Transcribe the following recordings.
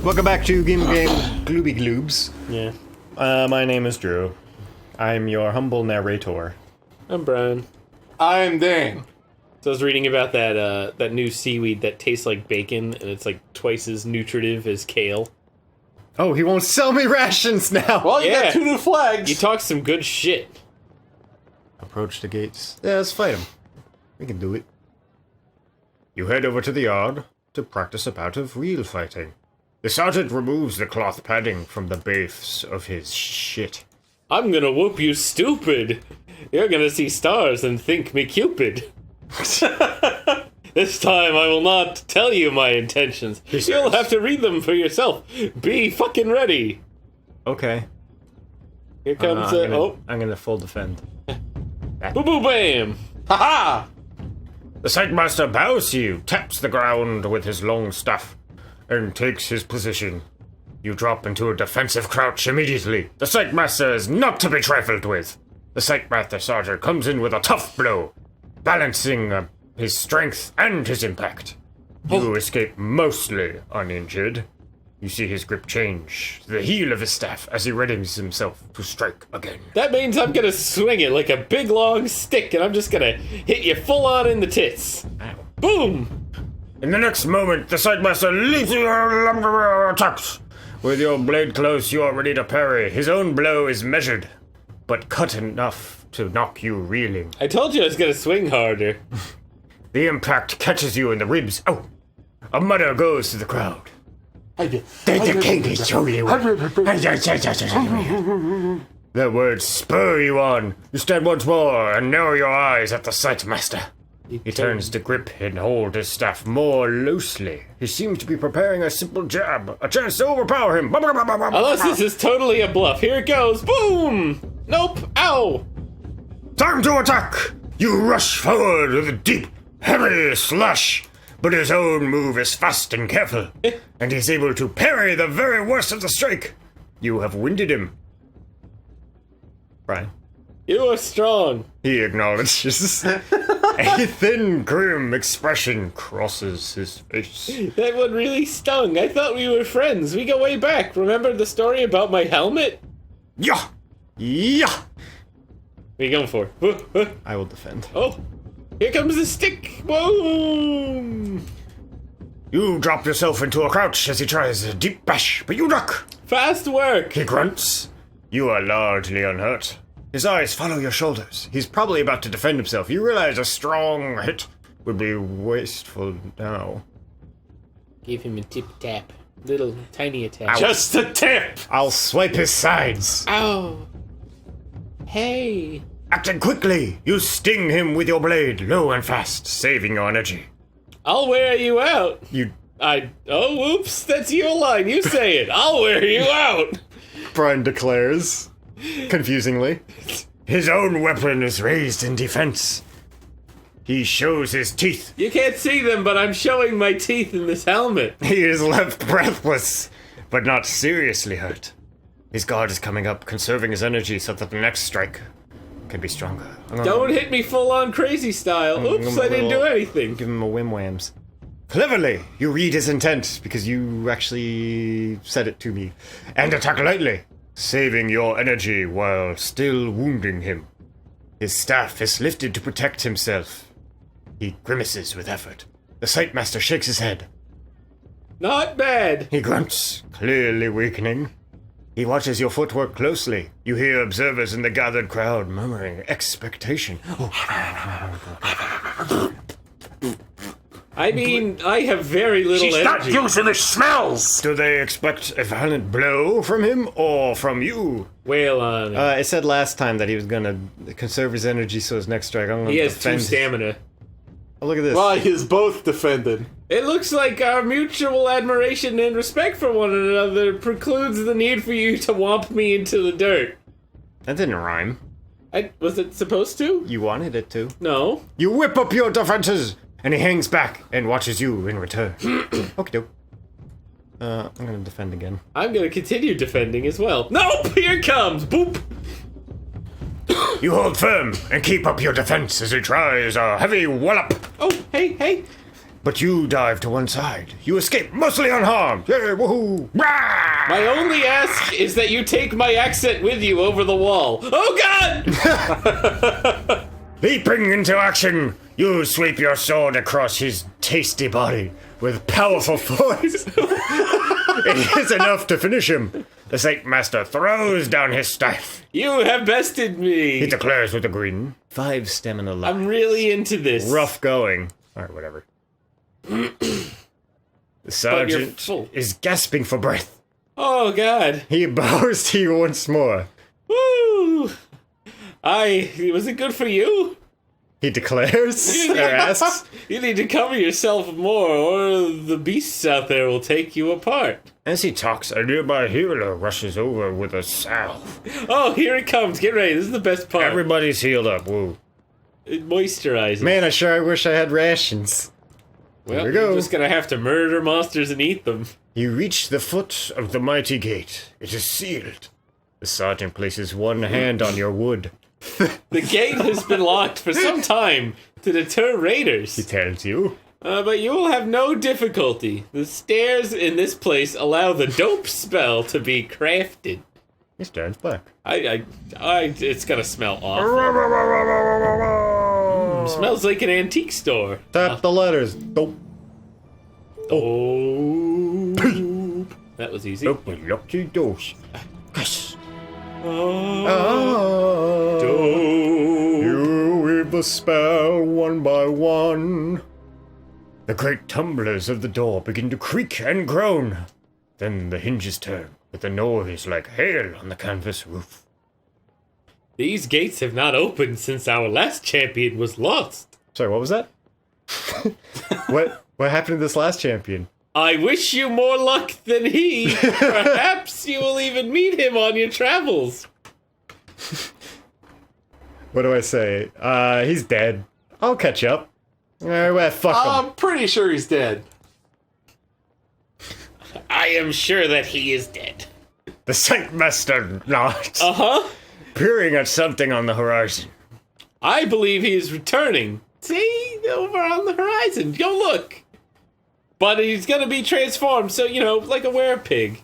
Welcome back to Game Glooby Gloobs. Yeah. My name is Drew. I'm your humble narrator. I'm Brian. I'm Dan. So I was reading about that new seaweed that tastes like bacon, and it's like twice as nutritive as kale. Oh, he won't sell me rations now! Well, you Yeah. got 2 new flags. You talk some good shit. Approach the gates. Yeah, let's fight him. We can do it. You head over to the yard to practice a bout of real fighting. The sergeant removes the cloth padding from the base of his shit. I'm gonna whoop you stupid. You're gonna see stars and think me Cupid. This time I will not tell you my intentions. You'll have to read them for yourself. Be fucking ready. Okay. Here comes I'm gonna full defend. Boo boo bam. Ha The Sightmaster bows to you, taps the ground with his long staff, and takes his position. You drop into a defensive crouch immediately. The Sightmaster is not to be trifled with. The Sightmaster Sergeant comes in with a tough blow, balancing his strength and his impact. You escape mostly uninjured. You see his grip change, the heel of his staff, as he readies himself to strike again. That means I'm gonna swing it like a big long stick, and I'm just gonna hit you full on in the tits. Ow. Boom! In the next moment, the Sightmaster leaps your attacks. With your blade close, you are ready to parry. His own blow is measured, but cut enough to knock you reeling. I told you I was gonna swing harder. The impact catches you in the ribs. Oh! A mutter goes to the crowd. The king is truly Their words spur you on. You stand once more and narrow your eyes at the Sightmaster. He turns to grip and hold his staff more loosely. He seems to be preparing a simple jab, a chance to overpower him. Unless this is totally a bluff. Here it goes. Boom! Nope. Ow! Time to attack! You rush forward with a deep, heavy slash. But his own move is fast and careful, and he's able to parry the very worst of the strike. You have winded him. Brian. You are strong. He acknowledges. A thin, grim expression crosses his face. That one really stung. I thought we were friends. We go way back. Remember the story about my helmet? Yeah! Yeah! What are you going for? I will defend. Oh! Here comes the stick! Boom! You drop yourself into a crouch as he tries a deep bash, but you duck! Fast work! He grunts. You are largely unhurt. His eyes follow your shoulders. He's probably about to defend himself. You realize a strong hit would be wasteful now. Give him a tip-tap. Little tiny attack. Just a tip! I'll swipe his sides. Ow! Hey! Acting quickly, you sting him with your blade, low and fast, saving your energy. I'll wear you out! Oh, oops, that's your line. You say it. I'll wear you out! Brian declares, confusingly. His own weapon is raised in defense. He shows his teeth. You can't see them, but I'm showing my teeth in this helmet. He is left breathless, but not seriously hurt. His guard is coming up, conserving his energy so that the next strike can be stronger. Don't hit me full-on crazy style. Oops, I didn't do anything. Give him a whim-whams. Cleverly, you read his intent, because you actually said it to me, and attack lightly, saving your energy while still wounding him. His staff is lifted to protect himself. He grimaces with effort. The Sightmaster shakes his head. Not bad. He grunts, clearly weakening. He watches your footwork closely. You hear observers in the gathered crowd murmuring expectation. I mean, I have very little She's energy. not using the smells! Do they expect a violent blow from him or from you? Wail on it. It said last time that he was gonna conserve his energy so his next strike. I'm gonna He has defend 2 stamina. Oh, look at this. Well, he is both defended. It looks like our mutual admiration and respect for one another precludes the need for you to whomp me into the dirt. That didn't rhyme. Was it supposed to? You wanted it to. No. You whip up your defenses, and he hangs back and watches you in return. Okie doke. I'm gonna defend again. I'm gonna continue defending as well. Nope! Here it comes! Boop! You hold firm and keep up your defense as he tries a heavy wallop. Oh, hey! But you dive to one side. You escape mostly unharmed. Yeah, woohoo! Rah! My only ask is that you take my accent with you over the wall. Oh God! Leaping into action, you sweep your sword across his tasty body with powerful force. It is enough to finish him. The Saint Master throws down his staff. You have bested He me. declares with a grin. 5 stamina left. I'm really into this. Rough going. Alright, whatever. The sergeant full. is gasping for breath. Oh God. He bows to you once more. Woo! Was it good for you? He declares, or asks, You need to cover yourself more, or the beasts out there will take you apart. as he talks, a nearby healer rushes over with a salve. Oh, here it comes. Get ready. This is the best part. Everybody's healed up, woo. It moisturizes. Man, I sure wish I had rations. well, here we go. You're just gonna have to murder monsters and eat them. You reach the foot of the mighty gate. It is sealed. The sergeant places one hand on your wood. The gate has been locked for some time to deter raiders. He tells you. But you will have no difficulty. The stairs in this place allow the dope spell to be crafted. He stands back. It's gonna smell awful. Smells like an antique store. Tap the letters. Dope. Oh, that was easy. Open lucky doors. Yes. Oh, You weave the spell one by one. The great tumblers of the door begin to creak and groan. Then the hinges turn with a noise like hail on the canvas roof. these gates have not opened since our last champion was lost. Sorry, what was that? What happened to this last champion? I wish you more luck than he. Perhaps you will even meet him on your travels. What do I say? He's dead. I'll catch up. Well, fuck him. I'm pretty sure he's dead. I am sure that he is dead. The Saint Master nods, Uh-huh. peering at something on the horizon. I believe he is returning. See? Over on the horizon. Go look. But he's gonna be transformed, so, like a werepig.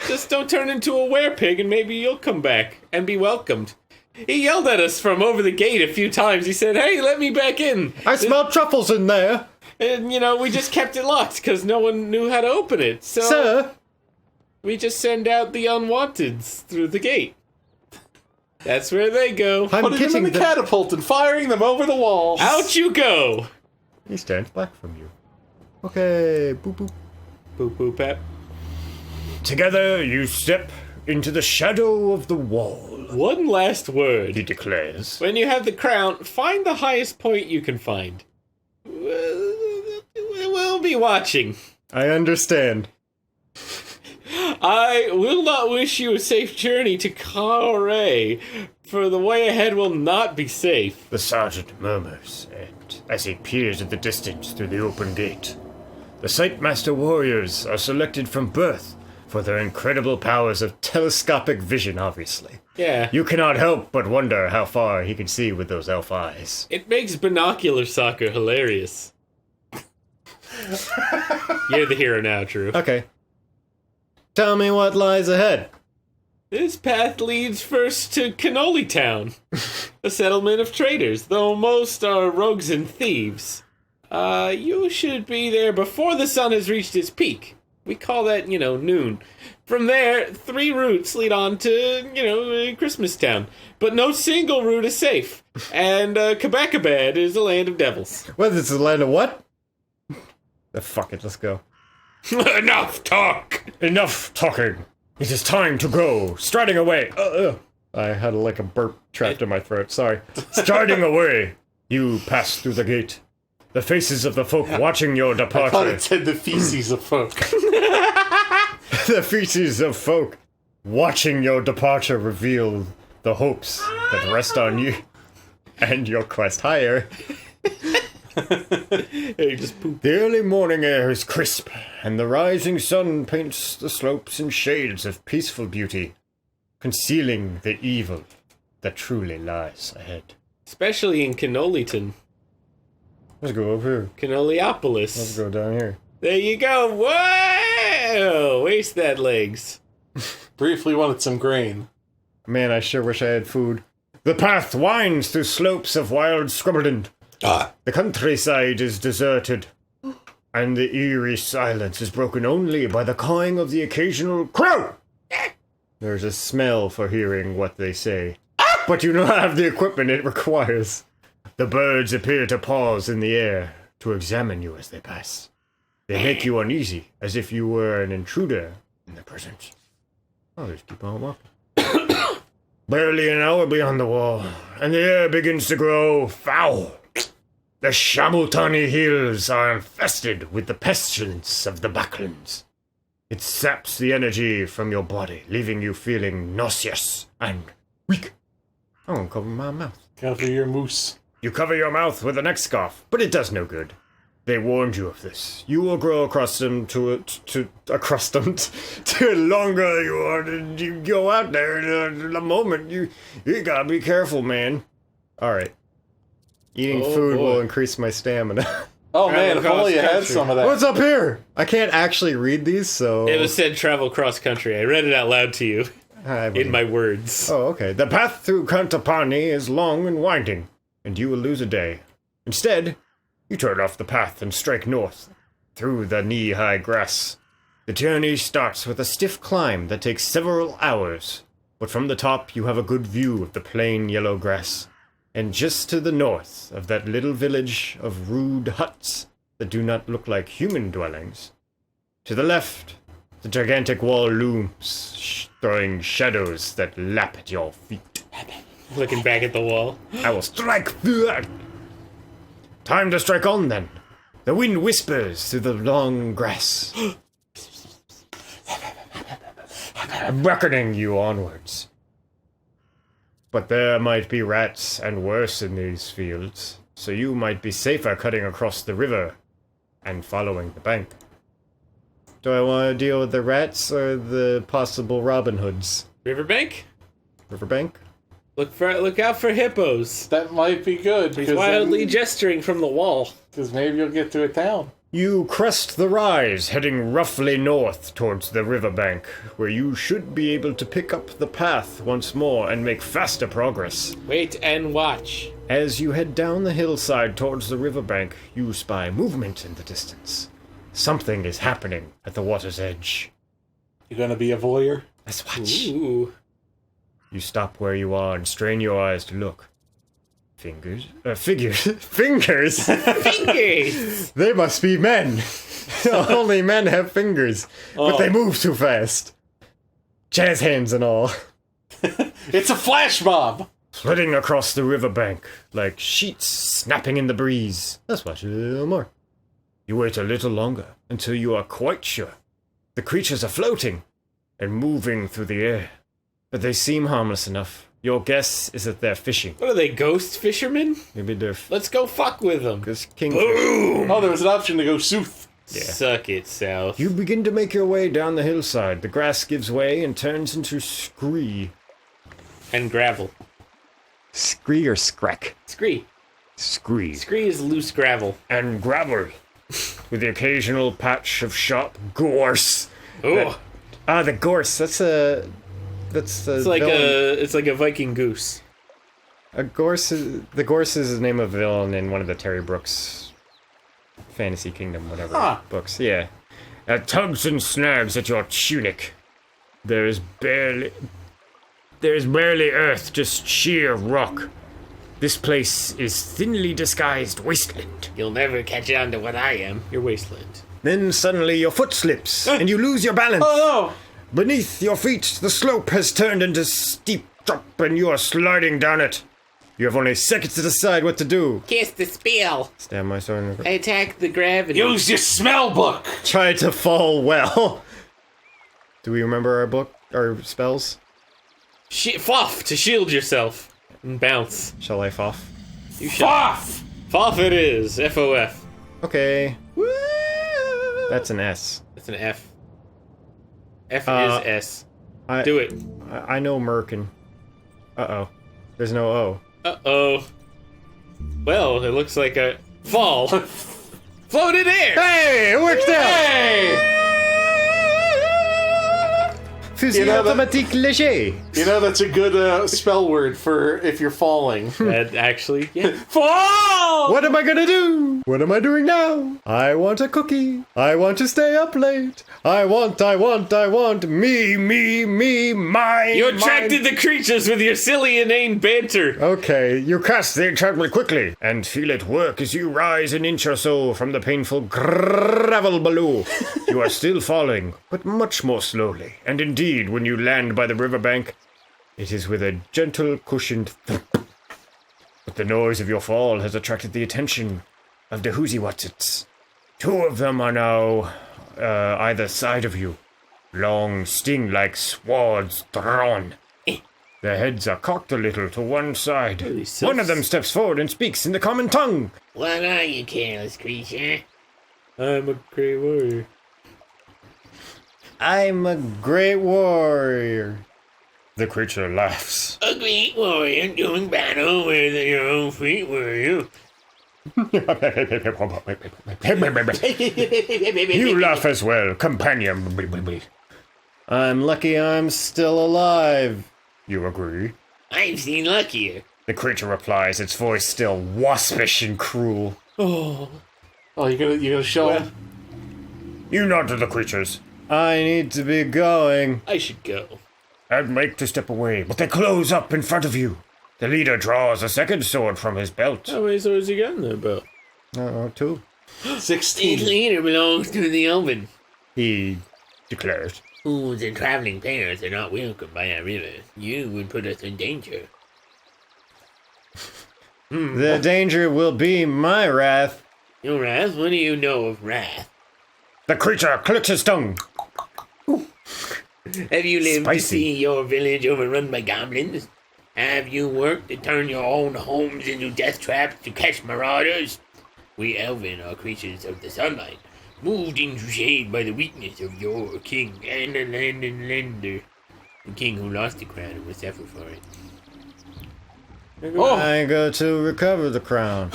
Just don't turn into a werepig and maybe you'll come back and be welcomed. He yelled at us from over the gate a few times. He said, hey, let me back in. I smell truffles in there. And, we just kept it locked because no one knew how to open it. So Sir? we just send out the unwanteds through the gate. That's where they go. I'm Putting them in getting the catapult and firing them over the walls. Out you go. He stands back from you. Okay, boop boop. Boop boop pep. Together you step into the shadow of the wall, One last word. he declares. When you have the crown, find the highest point you can find. We'll be watching. I understand. I will not wish you a safe journey to Carre, for the way ahead will not be safe. The sergeant murmurs, and as he peers at the distance through the open gate, the Saint Master warriors are selected from birth for their incredible powers of telescopic vision, obviously. Yeah. You cannot help but wonder how far he can see with those elf eyes. It makes binocular soccer hilarious. You're the hero now, Drew. Okay. Tell me what lies ahead. This path leads first to Cannoli Town, a settlement of traders, though most are rogues and thieves. You should be there before the sun has reached its peak. We call that, noon. From there, 3 routes lead on to, Christmas Town. But no single route is safe. And Kabakabad is a land of devils. What, this is the land of what? Fuck it, let's go. Enough talk! Enough talking. It is time to go. Striding away. I had like a burp trapped in my throat. Sorry. Striding away. You pass through the gate. The faces of the folk watching your I thought departure. it said the feces of folk. The feces of folk watching your departure reveal the hopes that rest on you and your quest higher. Hey, just poop. The early morning air is crisp, and the rising sun paints the slopes in shades of peaceful beauty, concealing the evil that truly lies ahead. Especially in Cannoliton. Let's go up here. Canoliopolis. Let's go down here. There you go. Whoa! Waste that legs. Briefly wanted some grain. Man, I sure wish I had food. The path winds through slopes of wild scrubberland. The countryside is deserted, and the eerie silence is broken only by the cawing of the occasional crow. There's a smell for hearing what they say, but you don't have the equipment it requires. The birds appear to pause in the air to examine you as they pass. They make you uneasy, as if you were an intruder in their presence. Oh, just keep on walking. Barely an hour beyond the wall, and the air begins to grow foul. The Shamultani hills are infested with the pestilence of the backlands. It saps the energy from your body, leaving you feeling nauseous and weak. I won't cover my mouth. Cover your moose. You cover your mouth with a neck scarf, but it does no good. They warned you of this. You will grow accustomed to it, to it longer you are. You go out there in a moment. You gotta be careful, man. All right. Eating food will increase my stamina. Oh man, if only you had some of that. What's up here? I can't actually read these, so... It was said travel cross country. I read it out loud to you. In my words. Oh, okay. The path through Kantapani is long and winding, and you will lose a day. Instead, you turn off the path and strike north, through the knee-high grass. The journey starts with a stiff climb that takes several hours, but from the top you have a good view of the plain yellow grass. And just to the north of that little village of rude huts that do not look like human dwellings, to the left, the gigantic wall looms, throwing shadows that lap at your feet. Looking back at the wall. I will strike! Time to strike on, then. The wind whispers through the long grass, beckoning you onwards. But there might be rats and worse in these fields, so you might be safer cutting across the river and following the bank. Do I want to deal with the rats or the possible Robin Hoods? Riverbank? Riverbank? Look out for hippos. That might be good. He's wildly gesturing from the wall. Because maybe you'll get to a town. You crest the rise, heading roughly north towards the riverbank, where you should be able to pick up the path once more and make faster progress. Wait and watch. As you head down the hillside towards the riverbank, you spy movement in the distance. Something is happening at the water's edge. You gonna be a voyeur? Let's watch. Ooh. You stop where you are and strain your eyes to look. Fingers? Figures? Fingers? Fingers! They must be men. Only men have fingers. But they move too fast. Jazz hands and all. It's a flash mob! Flitting across the riverbank, like sheets snapping in the breeze. Let's watch a little more. You wait a little longer, until you are quite sure. The creatures are floating, and moving through the air. But they seem harmless enough. Your guess is that they're fishing. What are they, ghost fishermen? Maybe they're... Let's go fuck with them. Because king... Oh, there was an option to go south. Yeah. Suck it, South. You begin to make your way down the hillside. The grass gives way and turns into scree. And gravel. Scree or screck? Scree. Scree. Scree is loose gravel. And gravel. With the occasional patch of sharp gorse. Oh. The gorse. That's the It's like a Viking goose. The gorse is the name of a villain in one of the Terry Brooks Fantasy Kingdom, whatever books. Yeah. Tugs and snags at your tunic. There's barely earth, just sheer rock. This place is thinly disguised wasteland. You'll never catch on to what I am. Your wasteland. Then suddenly your foot slips, and you lose your balance. Oh Beneath your feet, the slope has turned into steep drop, and you are sliding down it. You have only seconds to decide what to do. Cast the spell. Stab my sword in the... I attack the gravity. Use your smell book! Try to fall well. Do we remember our spells? Foff to shield yourself. And bounce. Shall I foff? You Foff! Foff it is. F-O-F. Okay. Woo! That's an S. That's an F. F is S. Do it. I know Merkin. Uh-oh. There's no O. Uh-oh. Well, it looks like fall. Float in air. Hey, it worked out! Hey! Fusil You know that- automatique léger. You know that's a good spell word for if you're falling. That actually, yeah. Fall! What am I gonna do? What am I doing now? I want a cookie. I want to stay up late. I want, me, mine. You attracted the creatures with your silly inane banter. Okay, you cast the enchantment quickly and feel it work as you rise an inch or so from the painful gravel below. You are still falling, but much more slowly. And indeed, when you land by the riverbank, it is with a gentle, cushioned thump. But the noise of your fall has attracted the attention of the Whoosy-Watsits. Two of them are now either side of you, long sting-like swords drawn. Their heads are cocked a little to one side. One of them steps forward and speaks in the common tongue. What are you, careless creature? I'm a great warrior. I'm a great warrior. The creature laughs. A great warrior doing battle with your own feet, were you? You laugh as well, companion. I'm lucky I'm still alive. You agree? I've seen luckier. The creature replies, its voice still waspish and cruel. Oh, you're gonna show him? You nod to the creatures. I need to be going. I should go. I'd make to step away, but they close up in front of you. The leader draws a second sword from his belt. How many swords you got in that belt? Two. His 16. leader belongs to the elven. He declares. Fools and traveling players are not welcome by our river. You would put us in danger. The danger will be my wrath. Your wrath? What do you know of wrath? The creature clicks his tongue. Have you lived Spicy. to see your village overrun by goblins? Have you worked to turn your own homes into death traps to catch marauders? We elven are creatures of the sunlight, moved into shade by the weakness of your king and the land and lender. The king who lost the crown and will suffer for it. I go to recover the crown.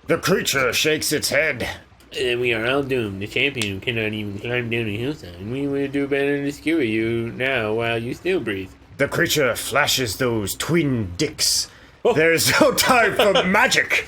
The creature shakes its head. Then we are all doomed. The champion cannot even climb down a hillside. We would do better to skewer you now while you still breathe. The creature flashes those twin dicks. There's no time for magic.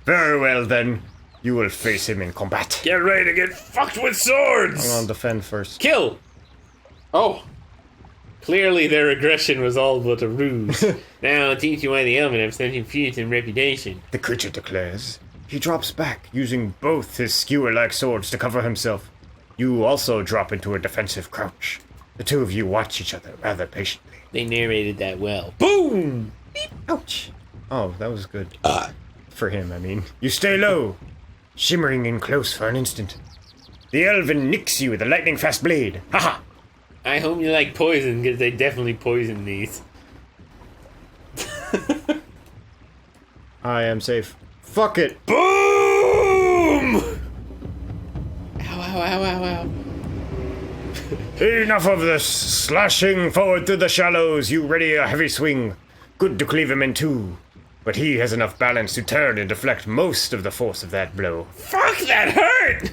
Very well then. You will face him in combat. Get ready to get fucked with swords! I'll defend first. Kill! Oh, Clearly their aggression was all but a ruse. Now I'll teach you why the elven have such a fearsome reputation. The creature declares. He drops back, using both his skewer-like swords to cover himself. You also drop into a defensive crouch. The two of you watch each other rather patiently. They narrated that well. Boom! Ouch! Oh, that was good. For him, I mean. You stay low, shimmering in close for an instant. The elven nicks you with a lightning-fast blade. Haha! I hope you like poison, because they definitely poison these. I am safe. Fuck it. Boom! Ow, ow, ow, ow, ow. Enough of this. Slashing forward through the shallows, you ready a heavy swing. Good to cleave him in two. But he has enough balance to turn and deflect most of the force of that blow. Fuck, that hurt!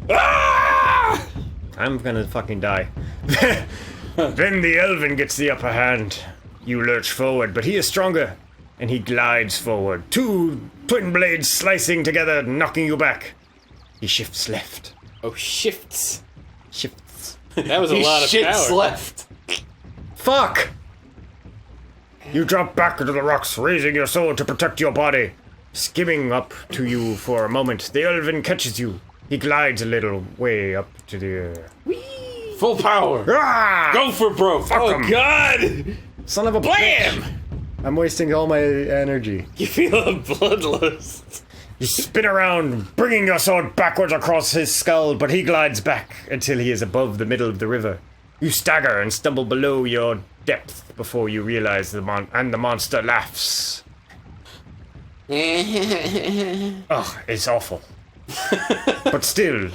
Ah! I'm gonna fucking die. Then the elven gets the upper hand. You lurch forward, but he is stronger, and he glides forward. Two twin blades slicing together, knocking you back. He shifts left. Oh, shifts. Shifts. That was a he lot of shits power. left. Fuck! You drop back into the rocks, raising your sword to protect your body. Skimming up to you for a moment, the elven catches you. He glides a little way up to the air. Full power. Ah! Go for broke. Fuck Oh, 'em. God! Son of a Blam! bitch! I'm wasting all my energy. You feel a bloodlust. You spin around, bringing your sword backwards across his skull, but he glides back until he is above the middle of the river. You stagger and stumble below your depth before you realize the monster laughs. Ugh, it's awful. But still,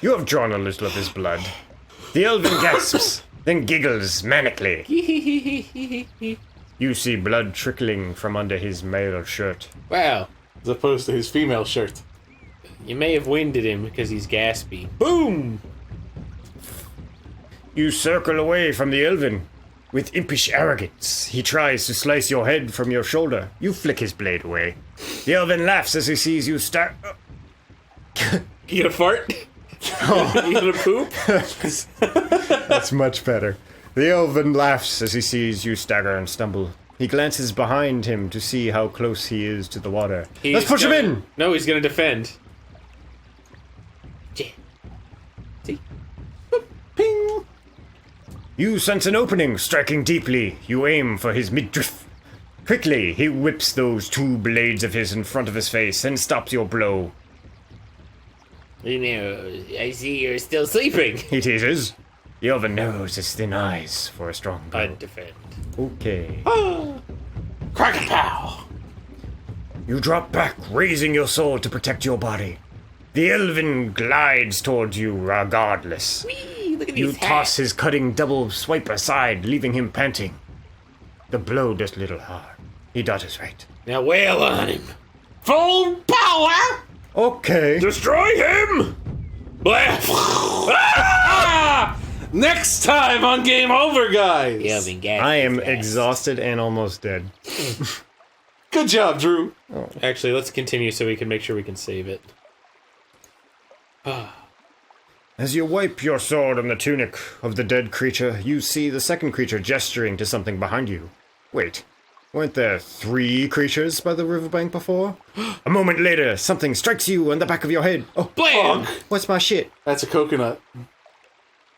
you have drawn a little of his blood. The elven gasps, then giggles manically. You see blood trickling from under his mail shirt. Wow, As opposed to his female shirt. You may have winded him because he's gaspy. Boom! You circle away from the elven. With impish arrogance, he tries to slice your head from your shoulder. You flick his blade away. The elven laughs as he sees you start. You gonna fart? You gonna poop? That's much better. The elven laughs as he sees you stagger and stumble. He glances behind him to see how close he is to the water. Let's push him in! No, he's gonna defend. Ping! You sense an opening, striking deeply. You aim for his midriff. Quickly, he whips those two blades of his in front of his face and stops your blow. You know, I see you're still sleeping. He teases. The elven narrows his thin eyes for a strong blow. I'd defend. Okay. Crack-a-pow! You drop back, raising your sword to protect your body. The elven glides towards you regardless. Whee, look at You these toss his cutting double swipe aside, leaving him panting. The blow does little harm. He does right. Now wail on him. Full power! Okay. Destroy him! Blast! Ah! Next time on Game Over, guys! Elven gas. I am exhausted and almost dead. Good job, Drew. Actually, let's continue so we can make sure we can save it. As you wipe your sword on the tunic of the dead creature, you see the second creature gesturing to something behind you. Wait, weren't there 3 creatures by the riverbank before? A moment later, something strikes you on the back of your head. Oh, Blam! what's my shit? That's a coconut.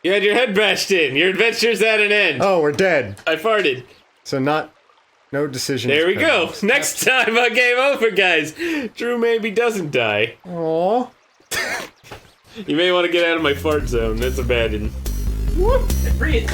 You had your head bashed in. Your adventure's at an end. Oh, we're dead. I farted. So no decision. There we go. Next time on Game Over, guys. Drew maybe doesn't die. Aww. You may want to get out of my fart zone. That's a bad one. Breathe.